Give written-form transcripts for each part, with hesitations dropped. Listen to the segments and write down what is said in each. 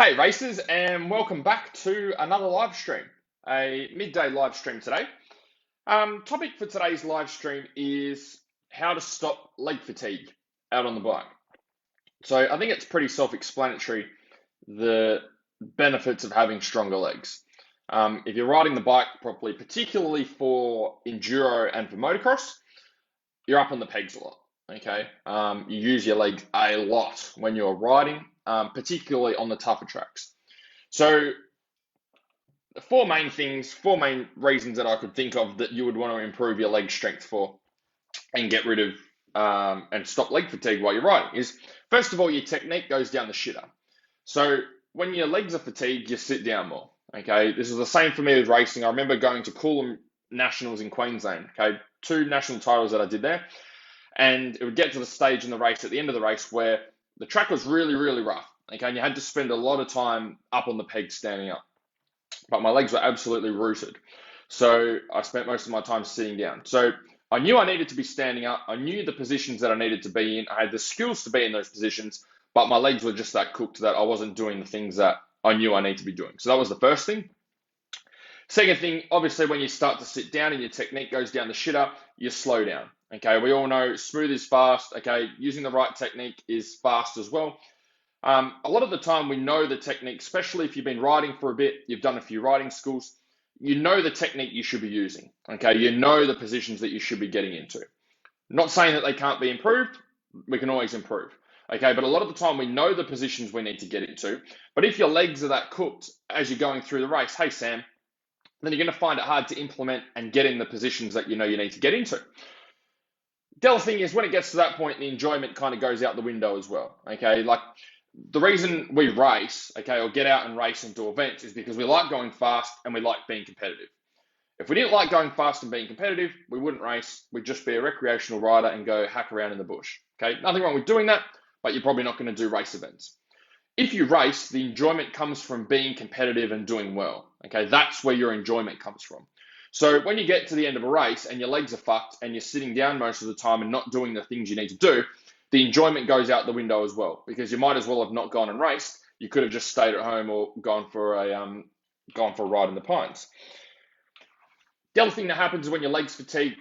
Hey racers, and welcome back to another live stream, a midday live stream today. Topic for today's live stream is how to stop leg fatigue out on the bike. So I think it's pretty self-explanatory, the benefits of having stronger legs. If you're riding the bike properly, particularly for enduro and for motocross, you're up on the pegs a lot. Okay, you use your legs a lot when you're riding, particularly on the tougher tracks. So four main reasons that I could think of that you would want to improve your leg strength for and get rid of and stop leg fatigue while you're riding is, first of all, your technique goes down the shitter. So when your legs are fatigued, you sit down more. Okay, this is the same for me with racing. I remember going to Coolum Nationals in Queensland. Okay, two national titles that I did there, and it would get to the stage in the race at the end of the race where the track was really, really rough. Okay, and you had to spend a lot of time up on the pegs standing up, but my legs were absolutely rooted. So I spent most of my time sitting down. So I knew I needed to be standing up. I knew the positions that I needed to be in. I had the skills to be in those positions, but my legs were just that cooked that I wasn't doing the things that I knew I need to be doing. So that was the first thing. Second thing, obviously, when you start to sit down and your technique goes down the shitter, you slow down. Okay, we all know smooth is fast. Okay, using the right technique is fast as well. A lot of the time we know the technique, especially if you've been riding for a bit, you've done a few riding schools, you know the technique you should be using. Okay, you know the positions that you should be getting into. Not saying that they can't be improved, we can always improve. Okay, but a lot of the time we know the positions we need to get into. But if your legs are that cooked as you're going through the race, hey Sam, then you're going to find it hard to implement and get in the positions that you know you need to get into. The other thing is when it gets to that point, the enjoyment kind of goes out the window as well. Okay, like the reason we race, okay, or get out and race and do events is because we like going fast and we like being competitive. If we didn't like going fast and being competitive, we wouldn't race. We'd just be a recreational rider and go hack around in the bush. Okay, nothing wrong with doing that, but you're probably not going to do race events. If you race, the enjoyment comes from being competitive and doing well. Okay, that's where your enjoyment comes from. So when you get to the end of a race and your legs are fucked and you're sitting down most of the time and not doing the things you need to do, the enjoyment goes out the window as well, because you might as well have not gone and raced. You could have just stayed at home or gone for a ride in the pines. The other thing that happens is when your legs fatigue,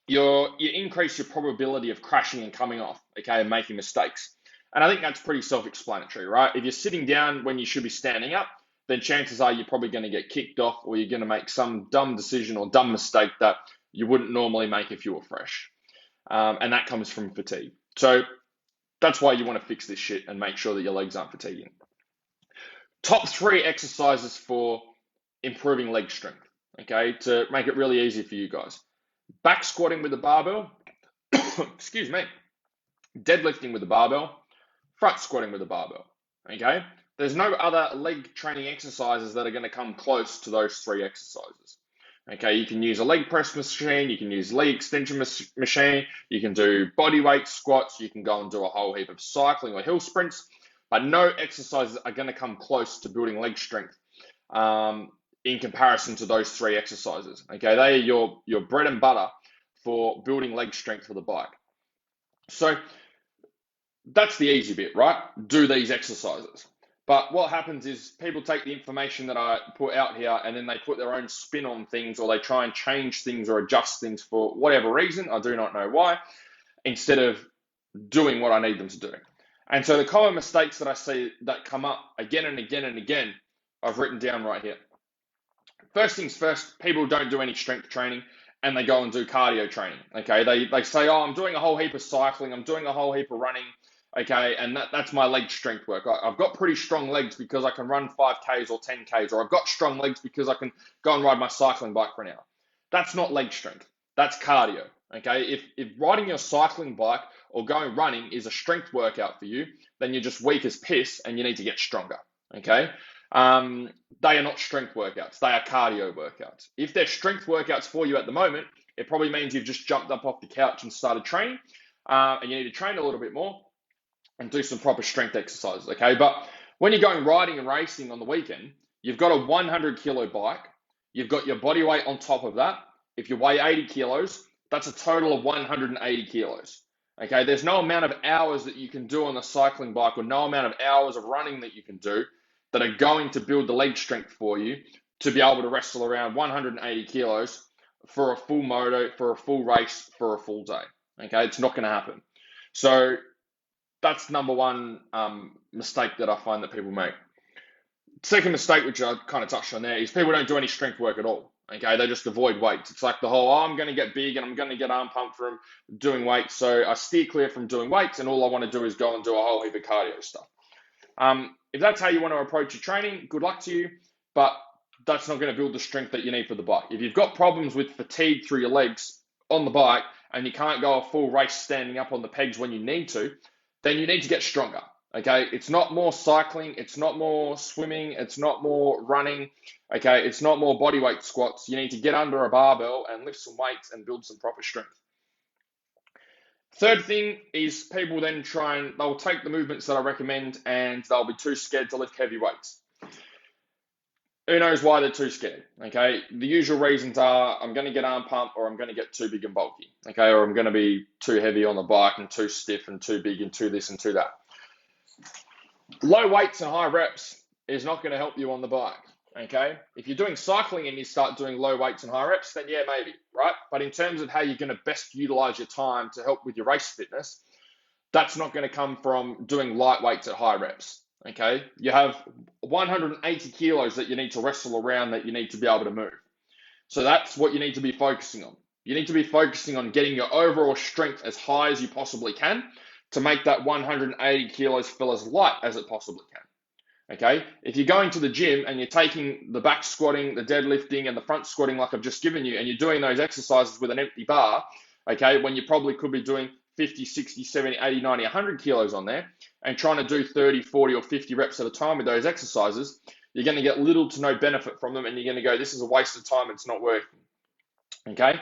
you increase your probability of crashing and coming off, okay, and making mistakes. And I think that's pretty self-explanatory, right? If you're sitting down when you should be standing up, then chances are you're probably going to get kicked off or you're going to make some dumb decision or dumb mistake that you wouldn't normally make if you were fresh. And that comes from fatigue. So that's why you want to fix this shit and make sure that your legs aren't fatiguing. Top 3 exercises for improving leg strength, okay, to make it really easy for you guys. Back squatting with the barbell, excuse me, deadlifting with the barbell, front squatting with the barbell, okay? There's no other leg training exercises that are going to come close to those 3 exercises. Okay, you can use a leg press machine, you can use leg extension machine, you can do body weight squats, you can go and do a whole heap of cycling or hill sprints, but no exercises are going to come close to building leg strength in comparison to those 3 exercises. Okay, they are your bread and butter for building leg strength for the bike. So that's the easy bit, right? Do these exercises. But what happens is people take the information that I put out here and then they put their own spin on things, or they try and change things or adjust things for whatever reason. I do not know why, instead of doing what I need them to do. And so the common mistakes that I see that come up again and again and again, I've written down right here. First things first, people don't do any strength training and they go and do cardio training. Okay, they say, oh, I'm doing a whole heap of cycling, I'm doing a whole heap of running. Okay, and that's my leg strength work. I've got pretty strong legs because I can run 5Ks or 10Ks, or I've got strong legs because I can go and ride my cycling bike for an hour. That's not leg strength. That's cardio. Okay, if riding your cycling bike or going running is a strength workout for you, then you're just weak as piss and you need to get stronger. Okay, they are not strength workouts. They are cardio workouts. If they're strength workouts for you at the moment, it probably means you've just jumped up off the couch and started training, and you need to train a little bit more and do some proper strength exercises, okay? But when you're going riding and racing on the weekend, you've got a 100 kilo bike, you've got your body weight on top of that. If you weigh 80 kilos, that's a total of 180 kilos, okay? There's no amount of hours that you can do on the cycling bike, or no amount of hours of running that you can do that are going to build the leg strength for you to be able to wrestle around 180 kilos for a full moto, for a full race, for a full day. Okay, it's not going to happen. So that's number one mistake that I find that people make. Second mistake, which I kind of touched on there, is people don't do any strength work at all. Okay, they just avoid weights. It's like the whole, oh, I'm going to get big and I'm going to get arm pump from doing weights. So I steer clear from doing weights, and all I want to do is go and do a whole heap of cardio stuff. If that's how you want to approach your training, good luck to you, but that's not going to build the strength that you need for the bike. If you've got problems with fatigue through your legs on the bike and you can't go a full race standing up on the pegs when you need to, then you need to get stronger. Okay, it's not more cycling, it's not more swimming, it's not more running, okay, it's not more bodyweight squats. You need to get under a barbell and lift some weights and build some proper strength. Third thing is people then they'll take the movements that I recommend and they'll be too scared to lift heavy weights. Who knows why they're too scared, okay? The usual reasons are, I'm going to get arm pump, or I'm going to get too big and bulky, okay? Or I'm going to be too heavy on the bike and too stiff and too big and too this and too that. Low weights and high reps is not going to help you on the bike, okay? If you're doing cycling and you start doing low weights and high reps, then yeah, maybe, right? But in terms of how you're going to best utilize your time to help with your race fitness, that's not going to come from doing light weights at high reps, okay? You have 180 kilos that you need to wrestle around, that you need to be able to move. So that's what you need to be focusing on. You need to be focusing on getting your overall strength as high as you possibly can, to make that 180 kilos feel as light as it possibly can, okay? If you're going to the gym and you're taking the back squatting, the deadlifting, and the front squatting like I've just given you, and you're doing those exercises with an empty bar, okay, when you probably could be doing 50, 60, 70, 80, 90, 100 kilos on there, and trying to do 30, 40, or 50 reps at a time with those exercises, you're going to get little to no benefit from them, and you're going to go, this is a waste of time, it's not working, okay?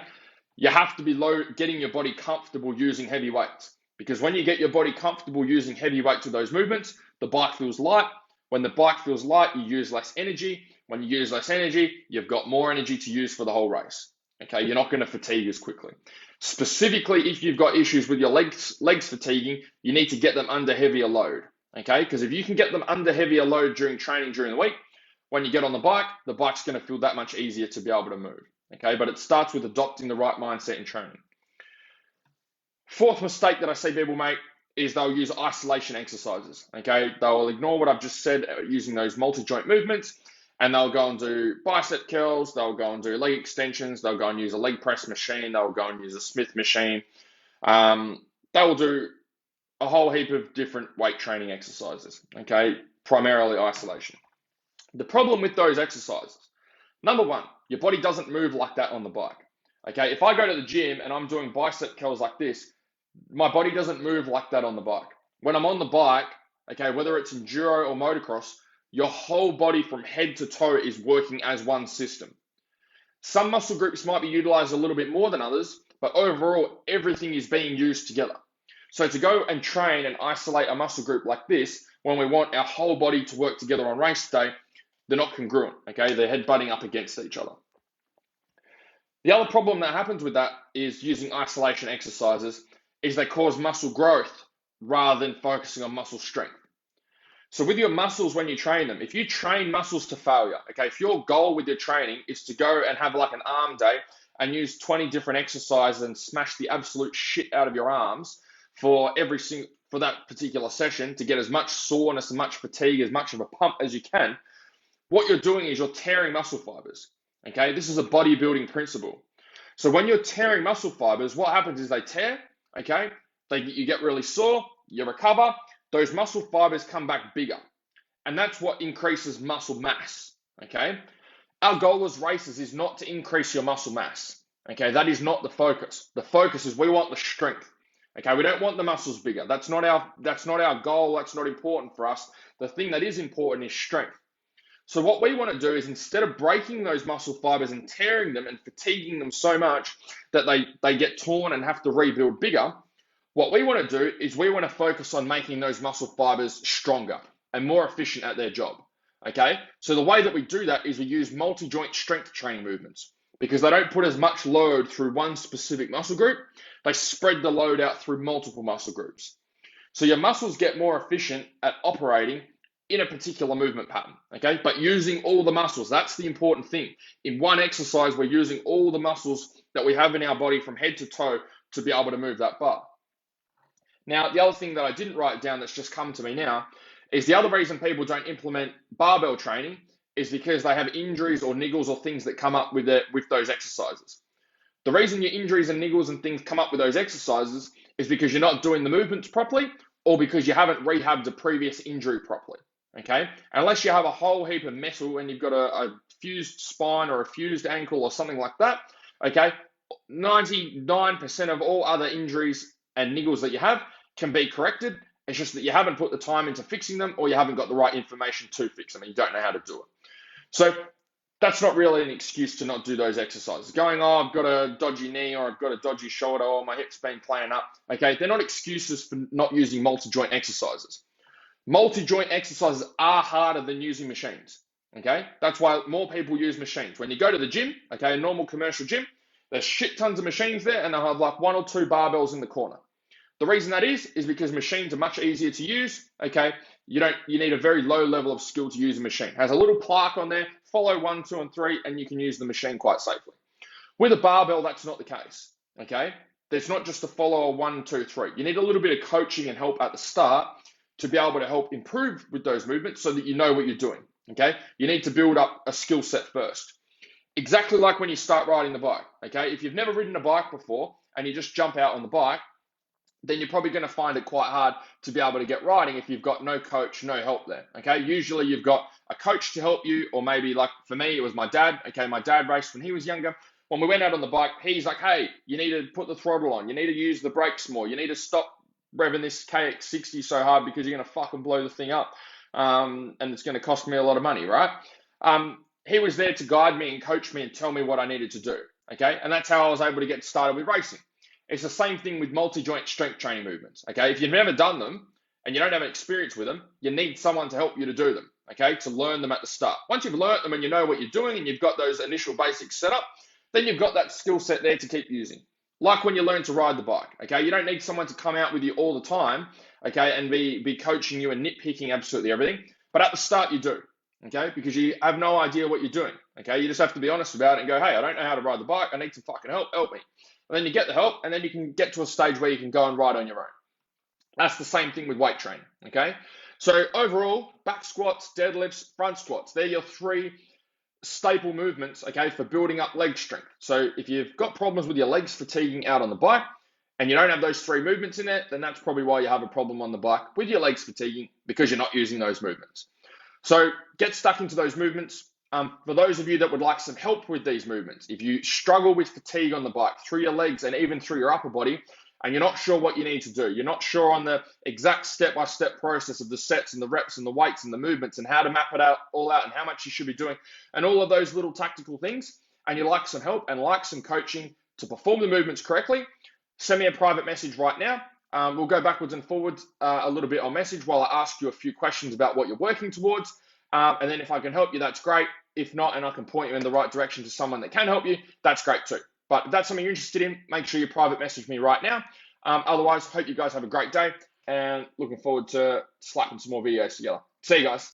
You have to be getting your body comfortable using heavy weights. Because when you get your body comfortable using heavy weights with those movements, the bike feels light. When the bike feels light, you use less energy. When you use less energy, you've got more energy to use for the whole race. Okay, you're not going to fatigue as quickly. Specifically, if you've got issues with your legs fatiguing, you need to get them under heavier load. Okay, because if you can get them under heavier load during training during the week, when you get on the bike's going to feel that much easier to be able to move. Okay, but it starts with adopting the right mindset in training. Fourth mistake that I see people make is they'll use isolation exercises, okay? They'll ignore what I've just said using those multi-joint movements, and they'll go and do bicep curls, they'll go and do leg extensions, they'll go and use a leg press machine, they'll go and use a Smith machine. They will do a whole heap of different weight training exercises, okay? Primarily isolation. The problem with those exercises, number one, your body doesn't move like that on the bike, okay? If I go to the gym and I'm doing bicep curls like this, my body doesn't move like that on the bike. When I'm on the bike, okay, whether it's enduro or motocross, your whole body from head to toe is working as one system. Some muscle groups might be utilized a little bit more than others, but overall, everything is being used together. So to go and train and isolate a muscle group like this, when we want our whole body to work together on race day, they're not congruent, okay? They're head-butting up against each other. The other problem that happens with that is using isolation exercises is they cause muscle growth rather than focusing on muscle strength. So with your muscles, when you train them, if you train muscles to failure, okay, if your goal with your training is to go and have like an arm day and use 20 different exercises and smash the absolute shit out of your arms for that particular session to get as much soreness, as much fatigue, as much of a pump as you can, what you're doing is you're tearing muscle fibers, okay? This is a bodybuilding principle. So when you're tearing muscle fibers, what happens is they tear, okay? You get really sore, you recover, those muscle fibers come back bigger. And that's what increases muscle mass, okay? Our goal as racers is not to increase your muscle mass, okay? That is not the focus. The focus is we want the strength, okay? We don't want the muscles bigger. That's not our goal. That's not important for us. The thing that is important is strength. So what we want to do is instead of breaking those muscle fibers and tearing them and fatiguing them so much that they get torn and have to rebuild bigger, what we want to do is we want to focus on making those muscle fibers stronger and more efficient at their job, okay? So the way that we do that is we use multi-joint strength training movements because they don't put as much load through one specific muscle group. They spread the load out through multiple muscle groups. So your muscles get more efficient at operating in a particular movement pattern, okay? But using all the muscles, that's the important thing. In one exercise, we're using all the muscles that we have in our body from head to toe to be able to move that bar. Now, the other thing that I didn't write down that's just come to me now is the other reason people don't implement barbell training is because they have injuries or niggles or things that come up with those exercises. The reason your injuries and niggles and things come up with those exercises is because you're not doing the movements properly or because you haven't rehabbed a previous injury properly, okay? Unless you have a whole heap of metal and you've got a fused spine or a fused ankle or something like that, okay? 99% of all other injuries and niggles that you have can be corrected. It's just that you haven't put the time into fixing them or you haven't got the right information to fix them and you don't know how to do it. So that's not really an excuse to not do those exercises. Going, oh, I've got a dodgy knee or I've got a dodgy shoulder or my hip's been playing up. Okay, they're not excuses for not using multi-joint exercises. Multi-joint exercises are harder than using machines. Okay, that's why more people use machines. When you go to the gym, okay, a normal commercial gym, there's shit tons of machines there and they'll have like 1 or 2 barbells in the corner. The reason that is because machines are much easier to use, okay? You need a very low level of skill to use a machine. It has a little plaque on there, follow 1, 2, and 3, and you can use the machine quite safely. With a barbell, that's not the case, okay? There's not just to follow a 1, 2, 3. You need a little bit of coaching and help at the start to be able to help improve with those movements so that you know what you're doing, okay? You need to build up a skill set first. Exactly like when you start riding the bike, okay? If you've never ridden a bike before and you just jump out on the bike, then you're probably going to find it quite hard to be able to get riding if you've got no coach, no help there, okay? Usually you've got a coach to help you, or maybe like for me, it was my dad, okay? My dad raced when he was younger. When we went out on the bike, he's like, hey, you need to put the throttle on. You need to use the brakes more. You need to stop revving this KX60 so hard because you're going to fucking blow the thing up. And it's going to cost me a lot of money, right? He was there to guide me and coach me and tell me what I needed to do, okay? And that's how I was able to get started with racing. It's the same thing with multi-joint strength training movements, okay? If you've never done them and you don't have an experience with them, you need someone to help you to do them, okay? To learn them at the start. Once you've learned them and you know what you're doing and you've got those initial basics set up, then you've got that skill set there to keep using. Like when you learn to ride the bike, okay? You don't need someone to come out with you all the time, okay, and be coaching you and nitpicking absolutely everything. But at the start, you do, okay? Because you have no idea what you're doing, okay? You just have to be honest about it and go, hey, I don't know how to ride the bike. I need some fucking help. Help me. And then you get the help, and then you can get to a stage where you can go and ride on your own. That's the same thing with weight training, okay? So overall, back squats, deadlifts, front squats, they're your 3 staple movements, okay, for building up leg strength. So if you've got problems with your legs fatiguing out on the bike, and you don't have those 3 movements in there, then that's probably why you have a problem on the bike with your legs fatiguing, because you're not using those movements. So get stuck into those movements. For those of you that would like some help with these movements, if you struggle with fatigue on the bike through your legs and even through your upper body, and you're not sure what you need to do, you're not sure on the exact step-by-step process of the sets and the reps and the weights and the movements and how to map it all out and how much you should be doing and all of those little tactical things, and you like some help and like some coaching to perform the movements correctly, send me a private message right now. We'll go backwards and forwards a little bit on message while I ask you a few questions about what you're working towards. And then if I can help you, that's great. If not, and I can point you in the right direction to someone that can help you, that's great too. But if that's something you're interested in, make sure you private message me right now. Otherwise, hope you guys have a great day and looking forward to slapping some more videos together. See you guys.